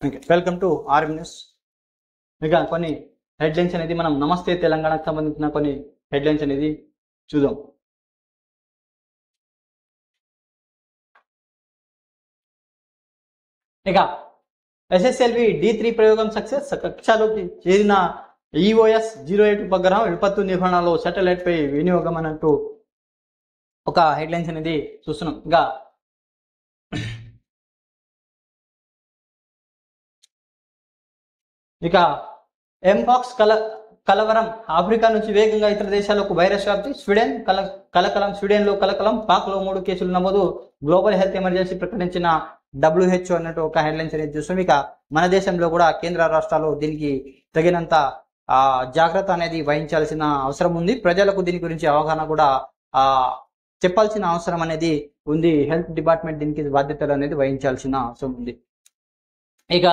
Okay, welcome to RM news. ఇక కొన్ని headlines అనేది మనం నమస్తే తెలంగాణకు సంబంధించిన కొన్ని హెడ్లైన్స్ అనేది చూద్దాం. ఇక ఎస్ఎస్ఎల్వి D3 ప్రయోగం సక్సెస్. కక్షలోకి చేరిన EOS-08 ఉపగ్రహం విపత్తు నిర్వహణలో శాటిలైట్ పై వినియోగం అన్నట్టు ఒక హెడ్లైన్స్ అనేది చూస్తున్నాం. ఇక ఎంపాక్స్ కలవరం ఆఫ్రికా నుంచి వేగంగా ఇతర దేశాలకు వైరస్ వ్యాప్తి. స్వీడన్ కలకలం. స్వీడన్లో కలకలం. పాక్లో 3 కేసులు నమోదు. గ్లోబల్ హెల్త్ ఎమర్జెన్సీ ప్రకటించిన WHO అన్నట్టు ఒక హెడ్లైన్స్ అనేది చూస్తాం. ఇక మన దేశంలో కూడా కేంద్ర రాష్ట్రాలు దీనికి తగినంత జాగ్రత్త అనేది వహించాల్సిన అవసరం ఉంది. ప్రజలకు దీని గురించి అవగాహన కూడా చెప్పాల్సిన అవసరం అనేది ఉంది. హెల్త్ డిపార్ట్మెంట్ దీనికి బాధ్యతలు అనేది వహించాల్సిన అవసరం ఉంది. ఇక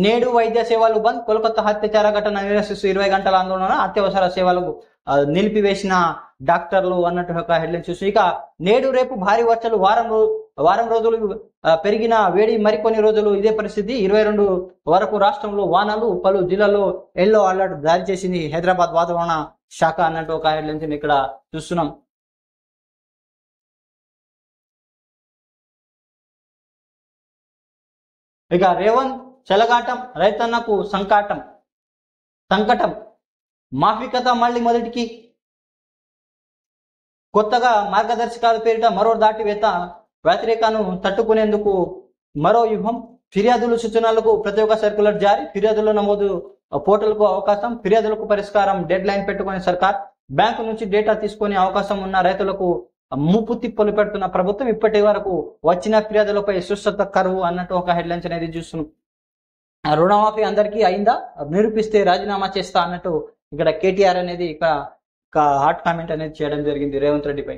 నేడు వైద్య సేవలు బంద్. కోల్కతా అత్యాచార ఘటన నిరసిస్తూ 20 గంటల ఆందోళన. అత్యవసర సేవలకు నిలిపివేసిన డాక్టర్లు అన్నట్టు ఒక హెడ్లైన్ చూసి, ఇక నేడు రేపు భారీ వర్షాలు. వారం రోజులు పెరిగిన వేడి మరికొన్ని రోజులు ఇదే పరిస్థితి. 22 వరకు రాష్ట్రంలో వానలు. పలు జిల్లాల్లో ఎల్లో అలర్ట్ జారీ చేసింది హైదరాబాద్ వాతావరణ శాఖ అన్నట్టు ఒక హెడ్లైన్స్ ఇక్కడ చూస్తున్నాం. ఇక రేవంత్ చెలగాటం. రైతన్నకు సంకటం. మాఫీ కథ మళ్ళీ మొదటికి. కొత్తగా మార్గదర్శకాల పేరిట మరో వ్యతిరేకాలను తట్టుకునేందుకు మరో వ్యూహం. ఫిర్యాదులు సూచనలకు ప్రత్యేక సర్కులర్ జారీ. ఫిర్యాదుల నమోదు పోర్టల్కు అవకాశం. ఫిర్యాదులకు పరిష్కారం డెడ్ లైన్ పెట్టుకునే సర్కార్. బ్యాంకు నుంచి డేటా తీసుకునే అవకాశం ఉన్న రైతులకు ముప్పు తిప్పలు పెడుతున్న ప్రభుత్వం. ఇప్పటి వరకు వచ్చిన ఫిర్యాదులపై సుస్థత కరువు అన్నట్టు ఒక హెడ్లైన్స్ అనేది చూస్తున్నాం. రుణమాఫీ అందరికీ అయిందా, నిరూపిస్తే రాజీనామా చేస్తా అన్నట్టు ఇక్కడ కేటీఆర్ అనేది ఒక హాట్ కామెంట్ అనేది చేయడం జరిగింది రేవంత్ రెడ్డిపై.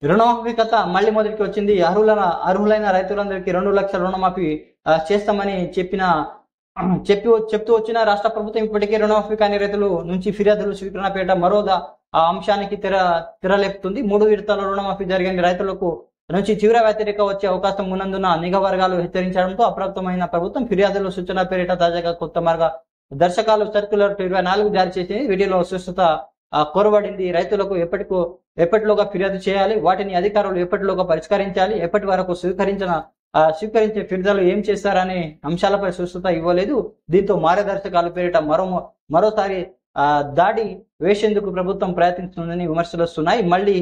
రుణమాఫీ కథ మళ్ళీ మొదటికి వచ్చింది. అర్హులైన రైతులందరికీ 2 లక్షల రుణమాఫీ చేస్తామని చెప్తూ వచ్చిన రాష్ట్ర ప్రభుత్వం ఇప్పటికే రుణమాఫీ కాని రైతులు నుంచి ఫిర్యాదులు స్వీకరణ పేట మరో అంశానికి తెరలేపుతుంది. 3 విడతల రుణమాఫీ జరిగిన రైతులకు నుంచి తీవ్ర వ్యతిరేక వచ్చే అవకాశం ఉన్నందున నిఘా వర్గాలు హెచ్చరించడంతో అప్రమత్తమైన ప్రభుత్వం ఫిర్యాదుల సూచన పేరిట తాజాగా కొత్త మార్గదర్శకాలు సర్క్యులర్ 24 జారీ చేసింది. వీటిలో సుస్థత కోరబడింది. రైతులకు ఎప్పటిలోగా ఫిర్యాదు చేయాలి, వాటిని అధికారులు ఎప్పటిలోగా పరిష్కరించాలి, ఎప్పటి వరకు స్వీకరించే ఫిర్యాదులు ఏం చేస్తారనే అంశాలపై సుస్థత ఇవ్వలేదు. దీంతో మార్గదర్శకాల పేరిట మరోసారి దాడి వేసేందుకు ప్రభుత్వం ప్రయత్నిస్తుందని విమర్శలు వస్తున్నాయి. మళ్ళీ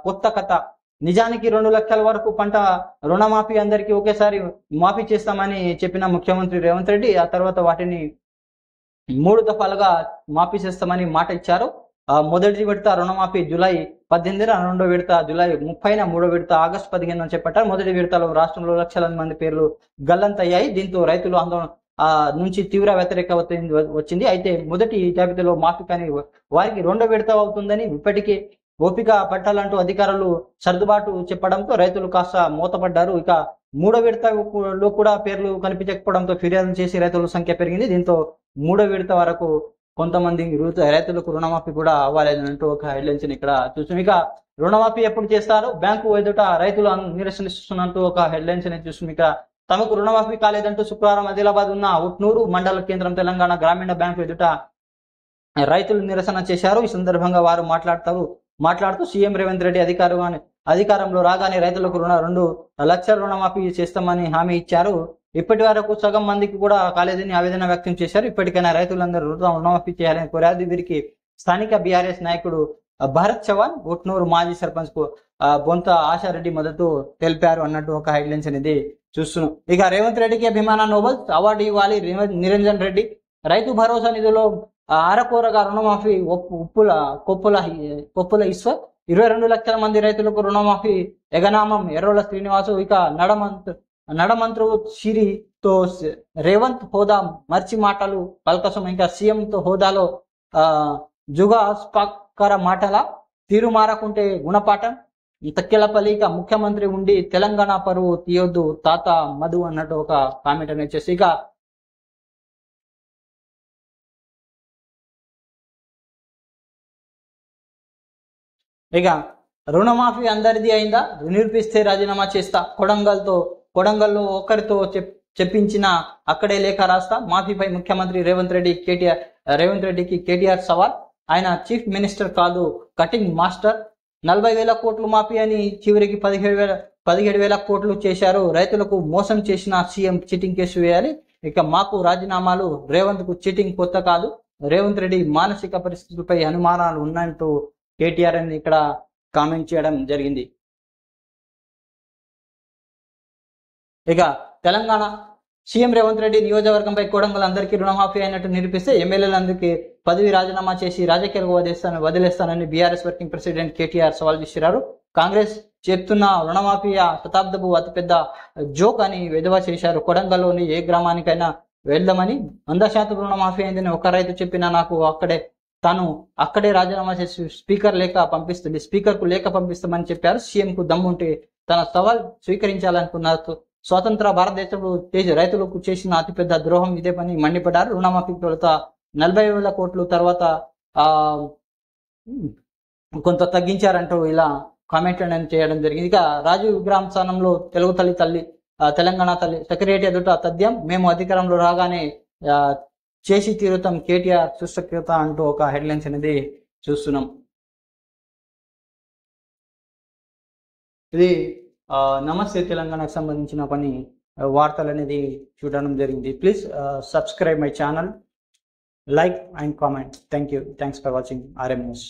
కొత్త కథ. నిజానికి 2 లక్షల వరకు పంట రుణమాఫీ అందరికీ ఒకేసారి మాఫీ చేస్తామని చెప్పిన ముఖ్యమంత్రి రేవంత్ రెడ్డి ఆ తర్వాత వాటిని 3 దఫాలుగా మాఫీ చేస్తామని మాట ఇచ్చారు. మొదటి విడత రుణమాఫీ జూలై 18న, 2వ విడత జూలై 30న, 3వ విడత ఆగస్టు 15న చేపట్టారు. మొదటి విడతలో రాష్ట్రంలో లక్షల మంది పేర్లు గల్లంతయ్యాయి. దీంతో రైతులు ఆందోళన నుంచి తీవ్ర వ్యతిరేక వచ్చింది. అయితే మొదటి జాబితాలో మాఫీ కానీ వారికి 2వ విడత అవుతుందని ఇప్పటికే ఓపిక పట్టాలంటూ అధికారులు సర్దుబాటు చెప్పడంతో రైతులు కాస్త మూతపడ్డారు. ఇక 3వ విడతలో కూడా పేర్లు కనిపించకపోవడంతో ఫిర్యాదులు చేసి రైతుల సంఖ్య పెరిగింది. దీంతో 3వ విడత వరకు కొంతమంది రైతులకు రుణమాఫీ కూడా అవ్వాలంటూ ఒక హెడ్లైన్స్ ఇక్కడ చూసాం. ఇక రుణమాఫీ ఎప్పుడు చేస్తారు, బ్యాంకు ఎదుట రైతులు నిరసనిస్తున్నట్టు ఒక హెడ్లైన్స్ అనేది చూసాం. ఇక తమకు రుణమాఫీ కాలేదంటూ శుక్రవారం ఆదిలాబాద్ ఉన్న ఉట్నూరు మండల కేంద్రం తెలంగాణ గ్రామీణ బ్యాంకు ఎదుట రైతులు నిరసన చేశారు. ఈ సందర్భంగా వారు మాట్లాడుతూ సీఎం రేవంత్ రెడ్డి అధికారంలో రాగానే రైతులకు 2 లక్షల రుణమాఫీ చేస్తామని హామీ ఇచ్చారు. ఇప్పటి వరకు సగం మందికి కూడా కాలేదని ఆవేదన వ్యక్తం చేశారు. ఇప్పటికైనా రైతులందరూ రుణమాఫీ చేయాలని కోరారు. వీరికి స్థానిక బీఆర్ఎస్ నాయకుడు భరత్ చవాన్, ఉట్నూరు మాజీ సర్పంచ్ బొంత ఆశారెడ్డి మద్దతు తెలిపారు అన్నట్టు ఒక హెడ్లైన్స్ అనేది చూస్తున్నాం. ఇక రేవంత్ రెడ్డికి అభిమాన నోబెల్ అవార్డు ఇవ్వాలి. నిరంజన్ రెడ్డి రైతు భరోసా నిధులో అరకొరగా రుణమాఫీ కొప్పుల ఈశ్వర్. 22 లక్షల మంది రైతులకు రుణమాఫీ ఎగనామం ఎర్రోల శ్రీనివాసు. ఇక నడమంత్రు సిరితో రేవంత్ హోదా మర్చి మాటలు పల్కసం. ఇంకా సీఎంతో హోదాలో జుగాస్పకర మాటల తీరు మారకుంటే గుణపాఠం. తక్కెలపల్లి. ఇక ముఖ్యమంత్రి ఉండి తెలంగాణ పరువు తీయొద్దు తాత మధు అన్నట్టు ఒక కామెంట్ అనేది చేసి, ఇక రుణమాఫీ అందరిది అయిందా, నిరూపిస్తే రాజీనామా చేస్తా, కొడంగల్లో ఒకరితో చెప్పించిన అక్కడే లేఖ రాస్తా, మాఫీపై ముఖ్యమంత్రి రేవంత్ రెడ్డికి కేటీఆర్ సవాల్, ఆయన చీఫ్ మినిస్టర్ కాదు కటింగ్ మాస్టర్, 40,000 కోట్లు మాఫీ అని చివరికి 17,000 కోట్లు చేశారు, రైతులకు మోసం చేసిన సీఎం చీటింగ్ కేసు వేయాలి, ఇక మాకు రాజీనామాలు, రేవంత్ కు చీటింగ్ కొత్త కాదు, రేవంత్ రెడ్డి మానసిక పరిస్థితులపై అనుమానాలు ఉన్నాయంటూ కేటీఆర్ అని ఇక్కడ కామెంట్ చేయడం జరిగింది. ఇక తెలంగాణ సీఎం రేవంత్ రెడ్డి నియోజకవర్గంపై కొడంగల్ అందరికీ రుణమాఫీ అయినట్టు నిరూపిస్తే ఎమ్మెల్యేలందరికీ పదవి రాజీనామా చేసి రాజకీయాలకు వదిలేస్తానని బీఆర్ఎస్ వర్కింగ్ ప్రెసిడెంట్ కేటీఆర్ సవాల్ చేశారు. కాంగ్రెస్ చెప్తున్న రుణమాఫీ శతాబ్దపు అతిపెద్ద జోక్ అని వెధవ చేశారు. కొడంగల్లోని ఏ గ్రామానికైనా వెళ్దామని 100% రుణమాఫీ అయిందని ఒక రైతు చెప్పినా నాకు తాను అక్కడే రాజీనామా చేసి స్పీకర్కు లేఖ పంపిస్తామని చెప్పారు. సీఎం కు దమ్ముంటే తన సవాల్ స్వీకరించాలనుకున్నారు. స్వతంత్ర భారతదేశంలో రైతులకు చేసిన అతిపెద్ద ద్రోహం ఇదే పని మండిపడ్డారు. రుణమాఫీ తొలుత 40,000 కోట్లు తర్వాత కొంత తగ్గించారంటూ ఇలా కామెంట్ చేయడం జరిగింది. ఇక రాజీవ్ విగ్రహం స్థానంలో తెలంగాణ తల్లి సెక్రటరీ ఎదుట తథ్యం, మేము అధికారంలో రాగానే చేసి తీరుతాం కేటీఆర్ సుశక్యత అంటూ ఒక హెడ్లైన్స్ అనేది చూస్తున్నాం. ఇది నమస్తే తెలంగాణకు సంబంధించిన కొన్ని వార్తలు అనేది చూడడం జరిగింది. Please subscribe my channel, like and comment. Thanks for watching RM News.